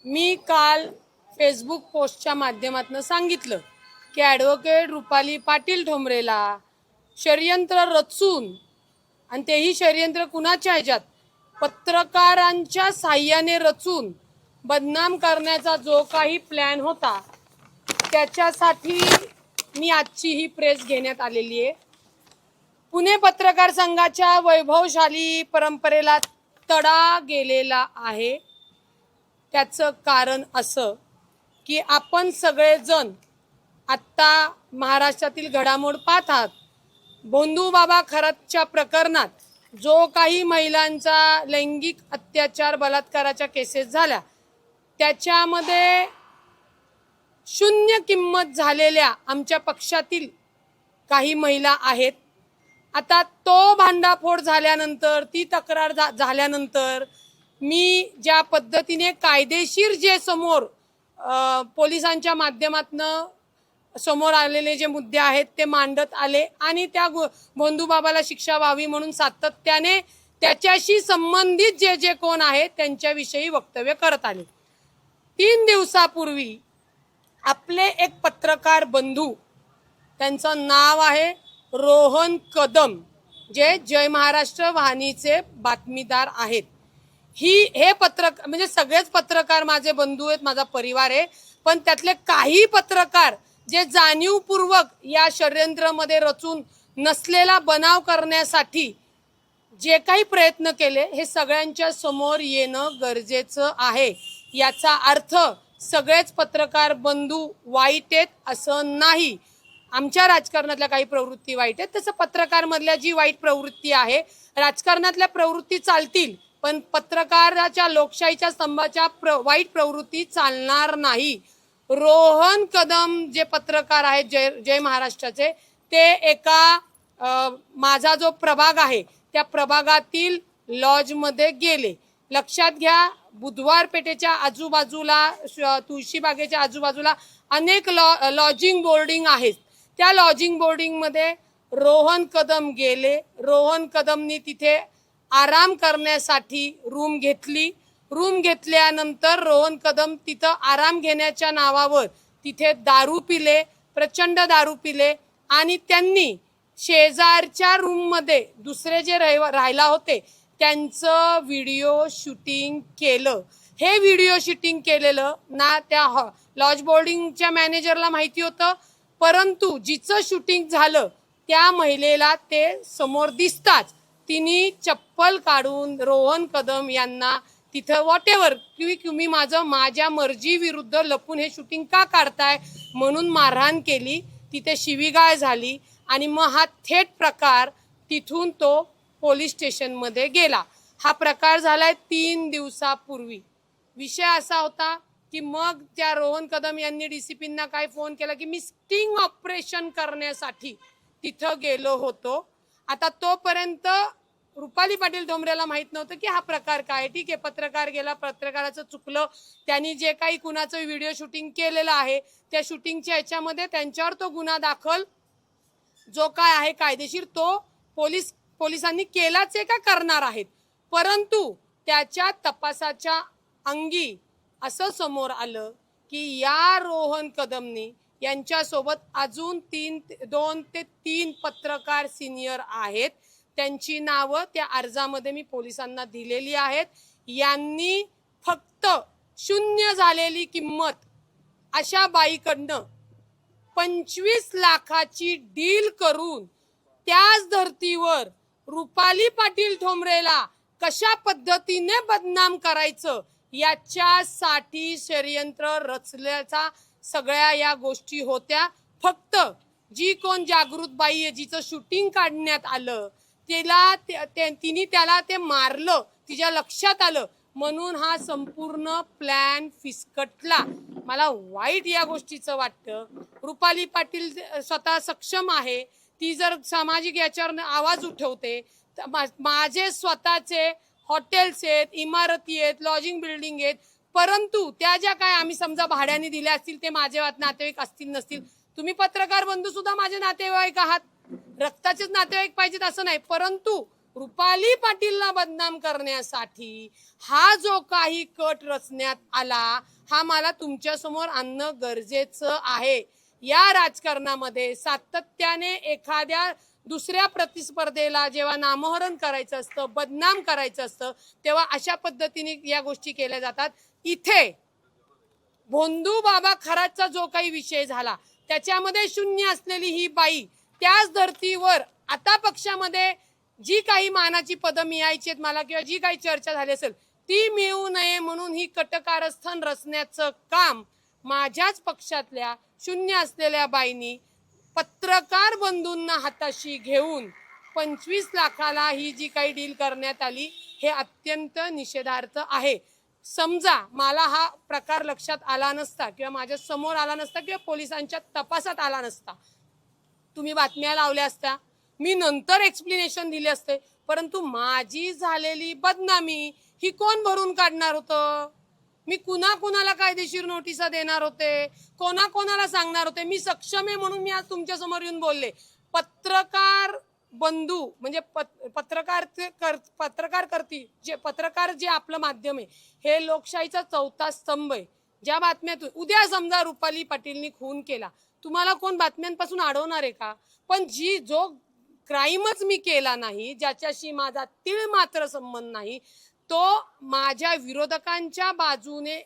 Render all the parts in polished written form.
मी काल फेसबुक पोस्टच्या माध्यमातून सांगितलं की ॲडव्होकेट रुपाली पाटील ठोंबरेला षडयंत्र रचून, आणि तेही षडयंत्र कुणाच्या ह्याच्यात, पत्रकारांच्या साह्याने रचून बदनाम करण्याचा जो काही प्लॅन होता त्याच्यासाठी मी आजची ही प्रेस घेण्यात आलेली आहे। पुणे पत्रकार संघाच्या वैभवशाली परंपरेला तडा गेलेला आहे। त्याचं कारण असं की आपण सगळेजण आत्ता महाराष्ट्रातील घडामोड पाहत आहात। भोंदू बाबा खरातच्या प्रकरणात जो काही महिलांचा लैंगिक अत्याचार बलात्काराच्या केसेस झाल्या त्याच्यामध्ये शून्य किंमत झालेल्या आमच्या पक्षातील काही महिला आहेत। आता तो भांडाफोड झाल्यानंतर, ती तक्रार झाल्यानंतर मी ज्या पद्धतीने कायदेशीर जे समोर पोलिसांच्या माध्यमातून समोर आलेले जे मुद्दे आहेत ते मांडत आले आणि त्या भोंदू बाबाला शिक्षा व्हावी म्हणून सातत्याने त्याच्याशी संबंधित जे जे कोण आहेत त्यांच्याविषयी वक्तव्य करत आले। 3 दिवसापूर्वी आपले एक पत्रकार बंधू, त्यांचं नाव आहे रोहन कदम, जे जय महाराष्ट्र वाहिनीचे बातमीदार आहेत। हे पत्रकार म्हणजे सगळेच पत्रकार माझे बंधू आहेत, माझा परिवार आहे, पण त्यातले काही पत्रकार जे जाणीवपूर्वक या षडयंत्रामध्ये रचून नसलेला बनाव करण्यासाठी जे काही प्रयत्न केले हे सगळ्यांच्या समोर येणं गरजेचं आहे। याचा अर्थ सगळेच पत्रकार बंधू वाईट आहेत असं नाही। आमच्या राजकारणातल्या काही प्रवृत्ती वाईट आहेत, तसं पत्रकारमधल्या जी वाईट प्रवृत्ती आहे, राजकारणातल्या प्रवृत्ती चालतील पण पत्रकाराच्या लोकशाहीच्या स्तंभाच्या वाईट प्रवृत्ती चालणार नाही। रोहन कदम जे पत्रकार आहेत जय महाराष्ट्राचे, ते एका माझा जो प्रभाग आहे त्या प्रभागातील लॉजमध्ये गेले। लक्षात घ्या, बुधवार पेठेच्या आजूबाजूला, तुळशीबागेच्या आजूबाजूला अनेक लॉजिंग बोर्डिंग आहेत। त्या लॉजिंग बोर्डिंगमध्ये रोहन कदम गेले। रोहन कदमनी तिथे आराम करण्यासाठी रूम घेतली। रूम घेतल्यानंतर रोहन कदम तिथं आराम घेण्याच्या नावावर तिथे दारू पिले, प्रचंड दारू पिले आणि त्यांनी शेजारच्या रूममध्ये दुसरे जे राहिला होते त्यांचं व्हिडिओ शूटिंग केलं। हे व्हिडिओ शूटिंग केलेलं ना त्या लॉज बोर्डिंगच्या मॅनेजरला माहिती होतं, परंतु जिचं शूटिंग झालं त्या महिलेला ते समोर दिसताच तिने चप्पल काढून रोहन कदम यांना तिथं व्हॉटेवर की तुम्ही माझ्या मर्जी विरुद्ध लपून हे शूटिंग का काढताय म्हणून मारहाण केली। तिथे शिवीगाळ झाली आणि मग हा थेट प्रकार तिथून तो पोलीस स्टेशनमध्ये गेला। हा प्रकार झालाय 3 दिवसापूर्वी। विषय असा होता की मग त्या रोहन कदम यांनी डीसीपींना काय फोन केला की मी स्टिंग ऑपरेशन करण्यासाठी तिथं गेलो होतो। आता तोपर्यंत रुपाली पाटील ठोंबरेला माहित नव्हतं की हा प्रकार काय। ठीक आहे, पत्रकार गेला, पत्रकाराचं चुकलं, त्यांनी जे काही कुणाचं व्हिडिओ शूटिंग केलेलं आहे त्या शूटिंगच्या ह्याच्यामध्ये त्यांच्यावर तो गुन्हा दाखल जो काय आहे कायदेशीर तो पोलिसांनी केलाच आहे का करणार आहेत, परंतु त्याच्या तपासाच्या अंगी असं समोर आलं की या रोहन कदमनी यांच्यासोबत अजून 2 ते 3 पत्रकार सिनियर आहेत। त्यांची नावं त्या अर्जामध्ये मी पोलिसांना दिलेली आहेत। यांनी फक्त शून्य झालेली किंमत अशा बाईकडनं 25 लाखाची डील करून त्याच धर्तीवर रुपाली पाटील ठोंबरेला कशा पद्धतीने बदनाम करायचं याच्यासाठी षडयंत्र रचल्याचा सगळ्या या गोष्टी होत्या। फक्त जी कोण जागृत बाई आहे, जिचं शूटिंग काढण्यात आलं, तिने त्याला ते मारलं, तिच्या लक्षात आलं म्हणून हा संपूर्ण प्लॅन फिसकटला। मला वाईट या गोष्टीचं वाटतं। रुपाली पाटील स्वतः सक्षम आहे, ती जर सामाजिक याच्यावर आवाज उठवते, माझे स्वतःचे हॉटेल्स आहेत, इमारती आहेत, लॉजिंग बिल्डिंग आहेत, परंतु त्या ज्या काय आम्ही समजा भाड्याने दिल्या असतील ते माझे नातेवाईक असतील नसतील, तुम्ही पत्रकार बंधू सुद्धा माझे नातेवाईक आहात, रक्ताचेच नातेवाईक पाहिजेत असं नाही, परंतु रुपाली पाटीलला बदनाम करण्यासाठी हा जो काही कट रचण्यात आला हा मला तुमच्यासमोर आणणं गरजेचं आहे। या राजकारणामध्ये सातत्याने एखाद्या दुसऱ्या प्रतिस्पर्धेला जेव्हा नामोहरण करायचं असतं, बदनाम करायचं असतं, तेव्हा अशा पद्धतीने या गोष्टी केल्या जातात। इथे भोंदू बाबा खराचा जो काही विषय झाला त्याच्यामध्ये शून्य असलेली ही बाई त्याच धर्तीवर आता पक्षामध्ये जी काही मानाची पदं मिळायची आहेत मला किंवा जी काही चर्चा झाली असेल ती मिळू नये म्हणून ही कटकारस्थान रचण्याचं काम माझ्याच पक्षातल्या शून्य असलेल्या बाईंनी पत्रकार बंधूंना हाताशी घेऊन 25 लाखाला ही जी काही डील करण्यात आली हे अत्यंत निषेधार्थ आहे। समजा मला हा प्रकार लक्षात आला नसता किंवा माझ्या समोर आला नसता किंवा पोलिसांच्या तपासात आला नसता, तुम्ही बातम्या लावल्या असत्या, मी नंतर एक्सप्लेनेशन दिले असते, परंतु माझी झालेली बदनामी ही कोण भरून काढणार होतं? मी कुणाला कायदेशीर नोटिसा देणार होते, कोणाला सांगणार होते? मी सक्षम आहे म्हणून मी आज तुमच्या समोर येऊन बोलले। पत्रकार बंधू म्हणजे पत्रकार जे आपलं माध्यम आहे हे लोकशाहीचा चौथा स्तंभ आहे। ज्या बातम्यातून उद्या समजा रुपाली पाटीलनी खून केला, तुम्हाला कोण बातम्यांपासून अडवणार आहे का? पण जो क्राईमच मी केला नाही, ज्याच्याशी माझा तीळ मात्र संबंध नाही, तो माझ्या विरोधकांच्या बाजूने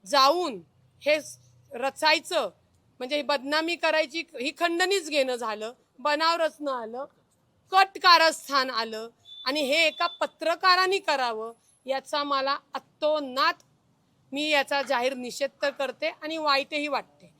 जाऊन हे रचायचं म्हणजे बदनामी करायची ही खंडणीच घेणं झालं, बनाव रचणं आलं, कट कारस्थान आलं आणि हे एका पत्रकाराने करावं याचा मला अतोनात मी याचा जाहीर निषेध तर करते आणि वाईटही वाटते।